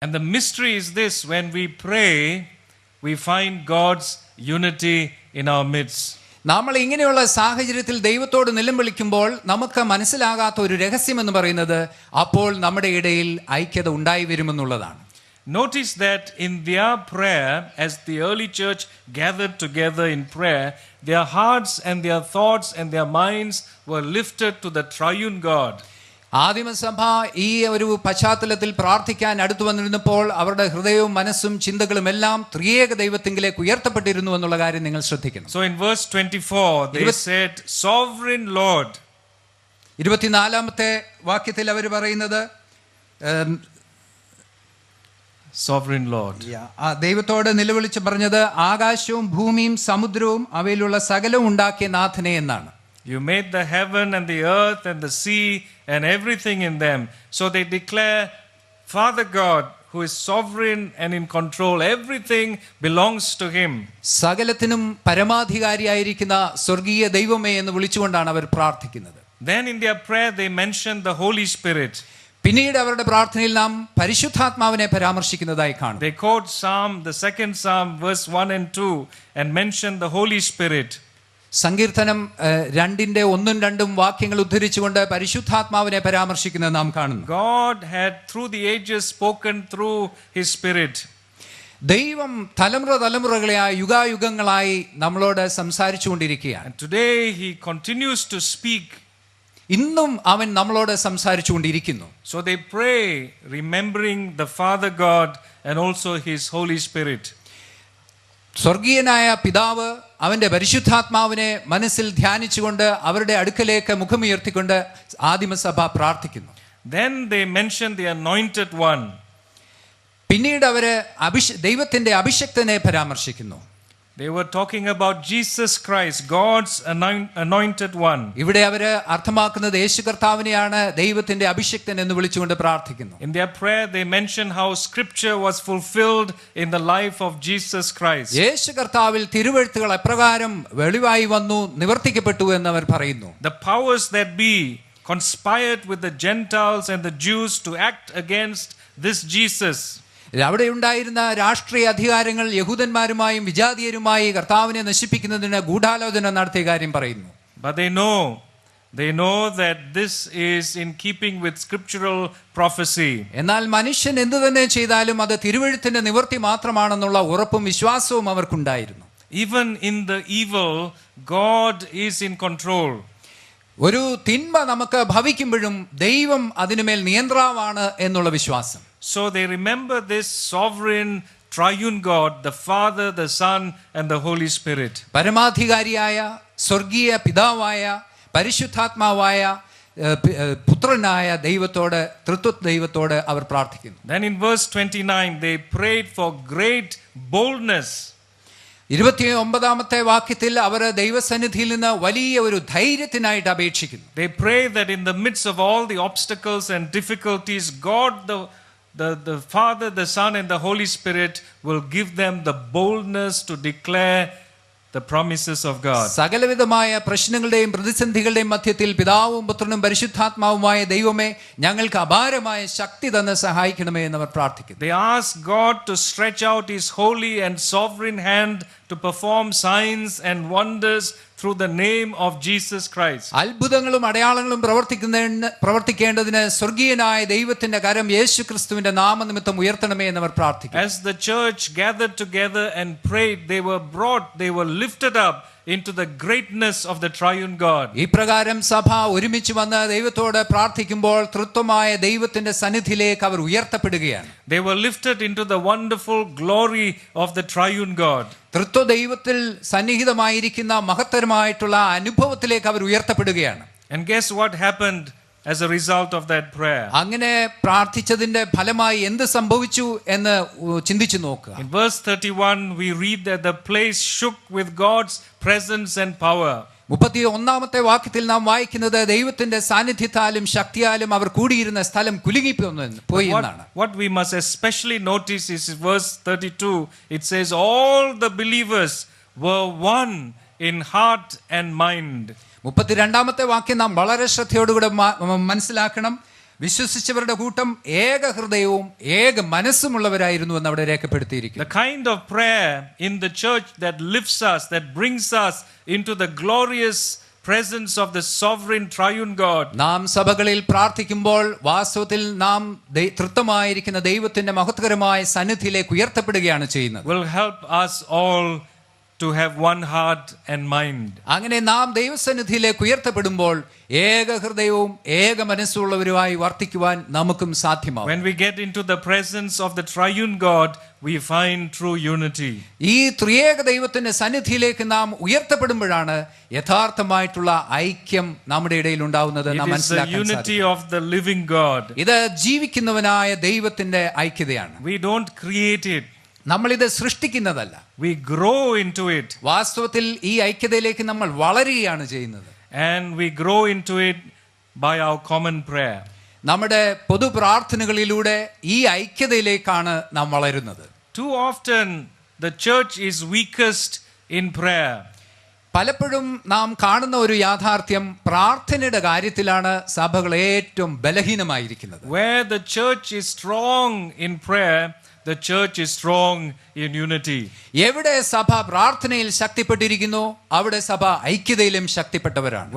And the mystery is this: when we pray, we find God's unity in our midst. നമ്മൾ ഇങ്ങനെയുള്ള സാഹചര്യത്തിൽ ദൈവത്തോട് നിലവിളിക്കുമ്പോൾ നമുക്ക് മനസ്സിലാകാത്ത ഒരു രഹസ്യം എന്ന് പറയുന്നത് അപ്പോൾ നമ്മുടെ ഇടയിൽ ഐക്യത ഉണ്ടായി വരുമെന്നുള്ളതാണ്. Notice that in their prayer, as the early church gathered together in prayer, their hearts and their thoughts and their minds were lifted to the triune God. ആദിമസഭ ഈ ഒരു പശ്ചാത്തലത്തിൽ പ്രാർത്ഥിക്കാൻ അടുത്തു വന്നിരുന്നപ്പോൾ അവരുടെ ഹൃദയവും മനസ്സും ചിന്തകളും എല്ലാം ത്രിയേക ദൈവത്തിങ്കിലേക്ക് ഉയർത്തപ്പെട്ടിരുന്നു എന്നുള്ള കാര്യം നിങ്ങൾ ശ്രദ്ധിക്കണം. So in verse 24 they said, Sovereign Lord. 24ാമത്തെ വാക്യത്തിൽ അവർ പറയുന്നത് Sovereign Lord. ദൈവത്തോട് നിലവിളിച്ച് പറഞ്ഞത് ആകാശവും ഭൂമിയും സമുദ്രവും അവയിലുള്ള സകലവും ഉണ്ടാക്കിയ നാഥനെ എന്നാണ്. You made the heaven and the earth and the sea and everything in them. So they declare, Father God, who is sovereign and in control, everything belongs to him. സകലത്തിനും പരമാധികാരിയായിരിക്കുന്ന സ്വർഗീയ ദൈവമേ എന്ന് വിളിച്ചുകൊണ്ടാണ് അവർ പ്രാർത്ഥിക്കുന്നത്. Then in their prayer they mentioned the Holy Spirit. പിന്നീട് അവരുടെ പ്രാർത്ഥനയിൽ നാം പരിശുദ്ധാത്മാവിനെ പരാമർശിക്കുന്നതായി കാണും. They quote Psalm, the second Psalm, verse 1 and 2, and mention the Holy Spirit. സങ്കീർത്തനം 2ന്റെ 1ഉം 2ഉം വാക്യങ്ങൾ ഉദ്ധരിച്ചുകൊണ്ട് പരിശുദ്ധാത്മാവിനെ പരാമർശിക്കുന്നത് നാം കാണുന്നു. God had through the ages spoken through his spirit. ദൈവം തലമുറകളായി യുഗായുഗങ്ങളായി നമ്മളോട് സംസാരിച്ചുകൊണ്ടിരിക്കുകയാണ്. And today he continues to speak. ഇന്നും അവൻ നമ്മളോട് സംസാരിച്ചുകൊണ്ടിരിക്കുന്നു. So they pray remembering the Father God and also his Holy Spirit. സ്വർഗീയനായ പിതാവ് അവന്റെ പരിശുദ്ധാത്മാവിനെ മനസ്സിൽ ധ്യാനിച്ചുകൊണ്ട് അവരുടെ അടുക്കലേക്ക് മുഖമുയർത്തിക്കൊണ്ട് ആദിമസഭ പ്രാർത്ഥിക്കുന്നു. Then they mention the anointed one. പിന്നീട് അവര് ദൈവത്തിന്റെ അഭിഷക്തനെ പരാമർശിക്കുന്നു. They were talking about Jesus Christ, God's anointed one. ഇവിടെ അവര് അർത്ഥമാക്കുന്നത് യേശു കർത്താവിനെയാണ് ദൈവത്തിന്റെ അഭിഷക്തൻ എന്ന് വിളിച്ചുകൊണ്ട് പ്രാർത്ഥിക്കുന്നു. In their prayer they mention how scripture was fulfilled in the life of Jesus Christ. യേശു കർത്താവിൽ തിരുവെഴുത്തുകൾ എപ്രകാരം വെളിവായി വന്നു നിവർത്തിക്കപ്പെട്ടു എന്ന് അവർ പറയുന്നു. The powers that be conspired with the Gentiles and the Jews to act against this Jesus. അവിടെ ഉണ്ടായിരുന്ന രാഷ്ട്രീയ അധികാരങ്ങൾ യഹൂദന്മാരുമായും വിജാതീയരുമായി കർത്താവിനെ നശിപ്പിക്കുന്നതിന് ഗൂഢാലോചന നടത്തിയ കാര്യം പറയുന്നു. But they know that this is in keeping with scriptural prophecy. എന്നാൽ മനുഷ്യൻ എന്തു തന്നെ ചെയ്താലും അത് തിരുവെഴുത്തിന്റെ നിവൃത്തി മാത്രമാണെന്നുള്ള ഉറപ്പും വിശ്വാസവും അവർക്കുണ്ടായിരുന്നു. Even in the evil, God is in control. ഒരു തിന്മ നമുക്ക് ഭവിക്കുമ്പോഴും ദൈവം അതിനുമേൽ നിയന്ത്രണമാണ് എന്നുള്ള വിശ്വാസം. So they remember this sovereign triune God, the Father, the Son and the Holy Spirit. പരമാധികാരിയായ സ്വർഗീയ പിതാവായ പരിശുദ്ധാത്മാവായ പുത്രനായ ദൈവത്തോട് ത്രിത്വ ദൈവത്തോട് അവർ പ്രാർത്ഥിക്കുന്നു. Then in verse 29 they prayed for great boldness. 29ാമത്തെ വാക്യത്തിൽ അവർ ദൈവസന്നിധിയിൽ നിന്ന് വലിയ ഒരു ധൈര്യത്തിനായിട്ട് അപേക്ഷിക്കുന്നു. They pray that in the midst of all the obstacles and difficulties, God the Father, the Son and the Holy Spirit will give them the boldness to declare the promises of God. സകലവിധമായ പ്രശ്നങ്ങളുടെയും പ്രതിസന്ധികളുടെയും മധ്യത്തിൽ പിതാവും പുത്രനും പരിശുദ്ധാത്മാവുമായ ദൈവമേ ഞങ്ങൾക്ക് അപാരമായ ശക്തി തന്ന് സഹായിക്കണമേ എന്ന് അവർ പ്രാർത്ഥിക്കുന്നു. They ask God to stretch out his holy and sovereign hand to perform signs and wonders through the name of Jesus Christ. അത്ഭുതങ്ങളും അടയാളങ്ങളും പ്രവർത്തിക്കേണ്ടതിന് സ്വർഗീയനായ ദൈവത്തിന്റെ കരം യേശുക്രിസ്തുവിന്റെ നാമനിമിത്തം ഉയർത്തണമേ എന്ന് അവർ പ്രാർത്ഥിക്കുന്നു. As the church gathered together and prayed, they were lifted up into the greatness of the triune God. ഇപ്രകാരം സഭ ഒരുമിച്ച് വന്ന് ദൈവത്തോട് പ്രാർത്ഥിക്കുമ്പോൾ തൃത്വമായ ദൈവത്തിന്റെ സന്നിധിയിലേക്ക് അവർ ഉയർത്തപ്പെടുകയാണ്. They were lifted into the wonderful glory of the triune God. തൃത്വ ദൈവത്തിൽ സന്നിഹിതമായിരിക്കുന്ന മഹത്തരമായിട്ടുള്ള അനുഭവത്തിലേക്ക് അവർ ഉയർത്തപ്പെടുകയാണ്. And guess what happened as a result of that prayer? അങ്ങനെ പ്രാർത്ഥിച്ചതിന്റെ ഫലമായി എന്ത് സംഭവിച്ചു എന്ന് ചിന്തിച്ചു നോക്കുക. In verse 31 we read that the place shook with God's presence and power. 31ാമത്തെ വാക്യത്തിൽ നാം വായിക്കുന്നത് ദൈവത്തിന്റെ സാന്നിധ്യത്താലും ശക്തിയാലും അവർ കൂടിയിരുന്ന സ്ഥലം കുലുങ്ങിപ്പോയി എന്നാണ്. What we must especially notice is verse 32. It says all the believers were one in heart and mind. 32ാമത്തെ വാക്യം നാം വളരെ ശ്രദ്ധയോടുകൂടെ മനസ്സിലാക്കണം. വിശ്വസിച്ചവരുടെ കൂട്ടം ഏക ഹൃദയവും ഏക മനസ്സുമുള്ളവരായിരുന്നു എന്ന് അവിടെ രേഖപ്പെടുത്തിയിരിക്കുന്നു. The kind of prayer in the church that lifts us, that brings us into the glorious presence of the sovereign triune God. നാം സഭകളിൽ പ്രാർത്ഥിക്കുമ്പോൾ വാസ്തവത്തിൽ നാം തൃത്വമായിരിക്കുന്ന ദൈവത്തിന്റെ മഹത്വകരമായ സന്നിധിയിലേക്ക് ഉയർത്തപ്പെടുകയാണ് ചെയ്യുന്നത്. Will help us all to have one heart and mind. അങ്ങനെ നാം ദൈവസന്നിധിയിലേക്ക് ഉയർത്തപ്പെടുമ്പോൾ ഏക ഹൃദയവും ഏക മനസ്സുള്ളവരുമായി വർത്തിക്കുവാൻ നമുക്കും സാധ്യമാകും. When we get into the presence of the triune God, we find true unity. ഈ ത്രിയേക ദൈവത്തിന്റെ സന്നിധിയിലേക്ക് നാം ഉയർത്തപ്പെടുമ്പോഴാണ് യഥാർത്ഥമായിട്ടുള്ള ഐക്യം നമ്മുടെ ഇടയിൽ ഉണ്ടാവുന്നത് നാം മനസ്സിലാക്കാൻ സാധിക്കും. It is the unity of the living God. ഇത് ജീവിക്കുന്നവനായ ദൈവത്തിന്റെ ഐക്യതയാണ്. We don't create it. നമ്മൾ ഇത് സൃഷ്ടിക്കുന്നതല്ല. We grow into it. വാസ്തവത്തിൽ ഈ ഐക്യതയിലേക്ക് നമ്മൾ വളരുകയാണ് ചെയ്യുന്നത്. And we grow into it by our common prayer. നമ്മുടെ പൊതു പ്രാർത്ഥനകളിലൂടെ ഈ ഐക്യതയിലേക്കാണ് നാം വളരുന്നത്. Too often the church is weakest in prayer. പലപ്പോഴും നാം കാണുന്ന ഒരു യാഥാർത്ഥ്യം പ്രാർത്ഥനയുടെ കാര്യത്തിലാണ് സഭകൾ ഏറ്റവും ബലഹീനമായിരിക്കുന്നത്. Where the church is strong in prayer, the church is strong in unity. എവിടെ സഭ പ്രാർത്ഥനയിൽ ശക്തിപ്പെട്ടിരിക്കുന്നു അവിടെ സഭ ഐക്യതയിലും ശക്തിപ്പെട്ടവരാണ്.